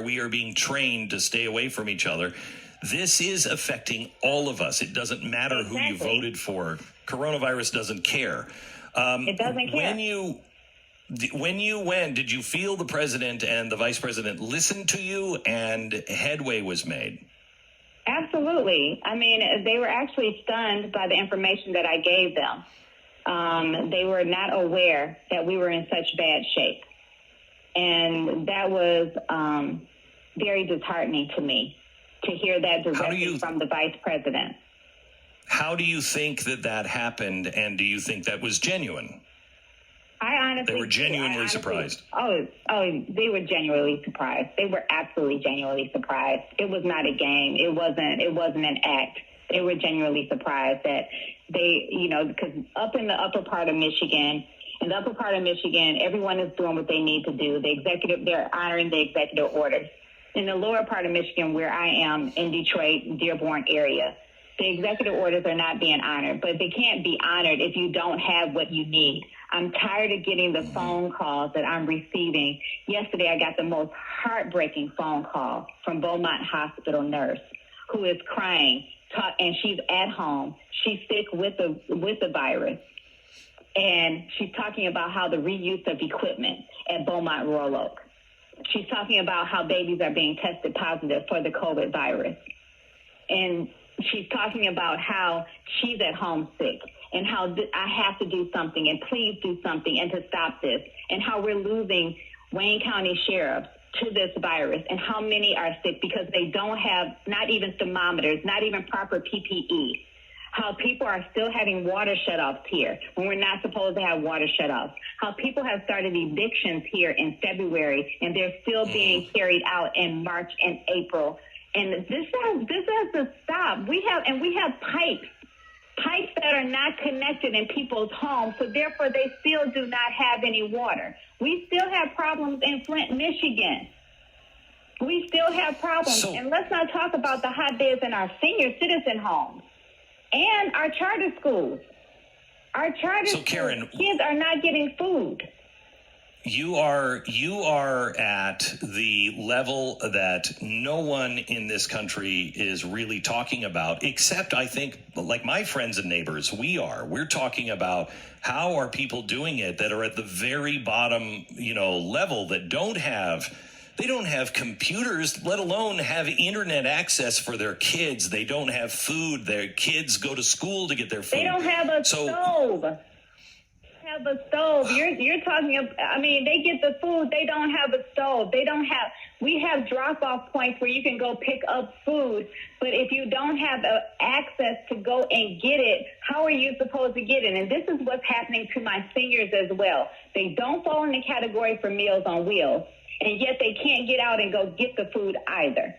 we are being trained to stay away from each other. This is affecting all of us. It doesn't matter who you voted for. Coronavirus doesn't care. It doesn't care. When you went, did you feel the president and the vice president listen to you and headway was made? Absolutely. I mean, they were actually stunned by the information that I gave them. They were not aware that we were in such bad shape. And that was very disheartening to me to hear that directly from the vice president. How do you think that happened, and do you think that was genuine? I honestly... They were genuinely surprised. Oh, they were genuinely surprised. They were absolutely genuinely surprised. It was not a game. It wasn't an act. They were genuinely surprised that they, because up in the upper part of Michigan, everyone is doing what they need to do. They're honoring the executive orders. In the lower part of Michigan, where I am in Detroit, Dearborn area, the executive orders are not being honored, but they can't be honored if you don't have what you need. I'm tired of getting the phone calls that I'm receiving. Yesterday, I got the most heartbreaking phone call from Beaumont Hospital nurse who is crying, and she's at home. She's sick with the virus. And she's talking about how the reuse of equipment at Beaumont Royal Oak. She's talking about how babies are being tested positive for the COVID virus. And she's talking about how she's at home sick and how I have to do something and please do something and to stop this, and how we're losing Wayne County sheriffs to this virus, and how many are sick because they don't have not even thermometers, not even proper PPE. How people are still having water shutoffs here when we're not supposed to have water shutoffs. How people have started evictions here in February and they're still being carried out in March and April. And this has to stop. We have pipes that are not connected in people's homes, so therefore they still do not have any water. We still have problems in Flint, Michigan. We still have problems. And let's not talk about the hotbeds in our senior citizen homes and our charter schools. Our charter schools, Karen, kids are not getting food. You are at the level that no one in this country is really talking about, except I think like my friends and neighbors, we're talking about how are people doing it that are at the very bottom, level that don't have computers, let alone have internet access for their kids. They don't have food. Their kids go to school to get their food. They don't have a stove. You're talking about, they get the food. They don't have a stove. We have drop-off points where you can go pick up food. But if you don't have access to go and get it, how are you supposed to get it? And this is what's happening to my seniors as well. They don't fall in the category for Meals on Wheels, and yet they can't get out and go get the food either.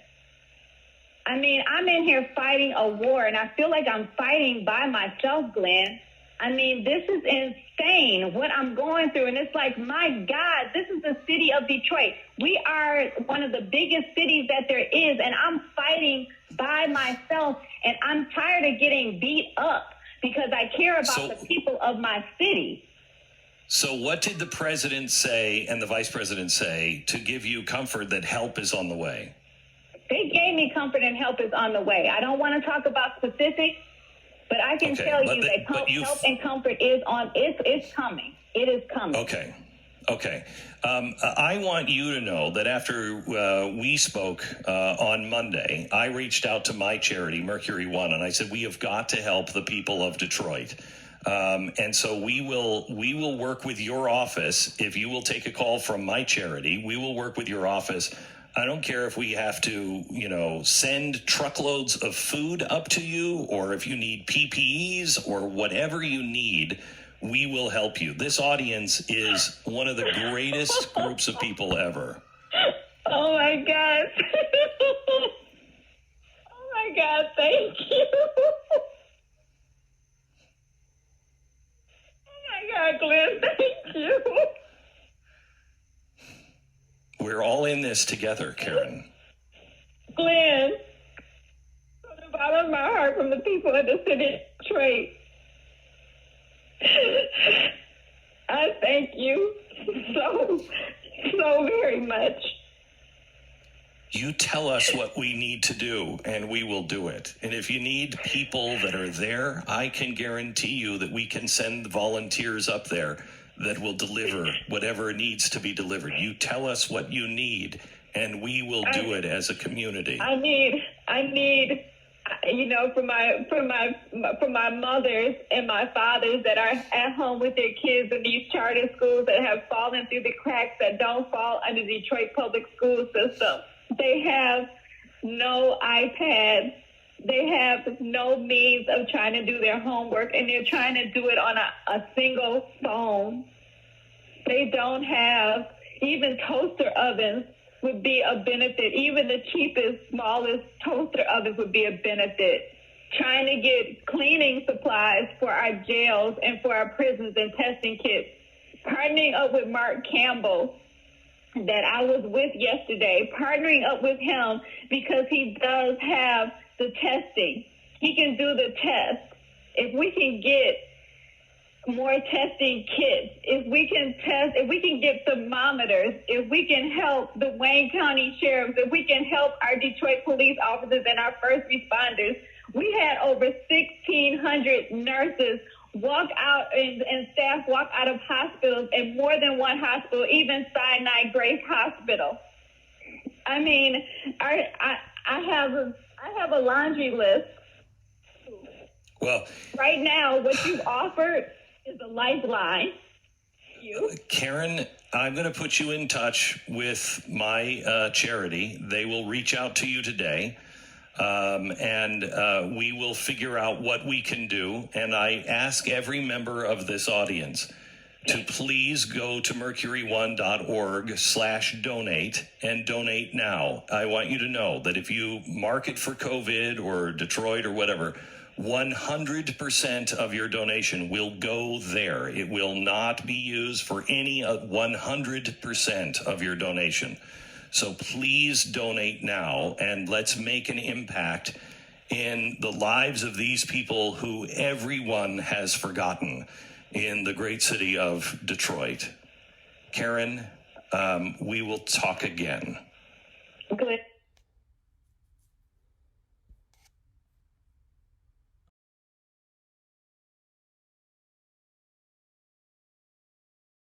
I'm in here fighting a war, and I feel like I'm fighting by myself, Glenn. This is insane what I'm going through. And it's like, my God, this is the city of Detroit. We are one of the biggest cities that there is. And I'm fighting by myself. And I'm tired of getting beat up because I care about the people of my city. So what did the president say and the vice president say to give you comfort that help is on the way? They gave me comfort and help is on the way. I don't want to talk about specifics. But I can tell you that help and comfort is on. It's coming. It is coming. Okay. I want you to know that after we spoke on Monday, I reached out to my charity, Mercury One, and I said, we have got to help the people of Detroit. And so we will work with your office. If you will take a call from my charity, we will work with your office. I don't care if we have to, send truckloads of food up to you, or if you need PPEs or whatever you need, we will help you. This audience is one of the greatest groups of people ever. Oh, my God. Oh, my God. Thank you. Oh, my God, Glenn. Thank you. We're all in this together, Karen. Glenn, from the bottom of my heart, from the people of the city of Detroit, I thank you so very much. You tell us what we need to do, and we will do it. And if you need people that are there, I can guarantee you that we can send volunteers up there that will deliver whatever needs to be delivered. You tell us what you need, and we will do it as a community. I need, you know, for my mothers and my fathers that are at home with their kids in these charter schools that have fallen through the cracks, that don't fall under the Detroit public school system. They have no iPads. They have no means of trying to do their homework, and they're trying to do it on a single phone. They don't have even toaster ovens would be a benefit. Even the cheapest, smallest toaster ovens would be a benefit. Trying to get cleaning supplies for our jails and for our prisons and testing kits. Partnering up with Mark Campbell, that I was with yesterday, partnering up with him because he does have the testing. He can do the test. If we can get more testing kits, if we can test, if we can get thermometers, if we can help the Wayne County sheriffs, if we can help our Detroit police officers and our first responders. We had over 1,600 nurses walk out and staff walk out of hospitals, and more than one hospital, even Sinai Grace Hospital. I mean, I have a laundry list. Well, right now, what you've offered is a lifeline. Karen, I'm going to put you in touch with my charity. They will reach out to you today. And we will figure out what we can do. And I ask every member of this audience to please go to mercury1.org/donate and donate now. I want you to know that if you mark it for COVID or Detroit or whatever, 100% of your donation will go there. It will not be used for any 100% of your donation. So please donate now, and let's make an impact in the lives of these people who everyone has forgotten in the great city of Detroit. Karen, we will talk again. Good.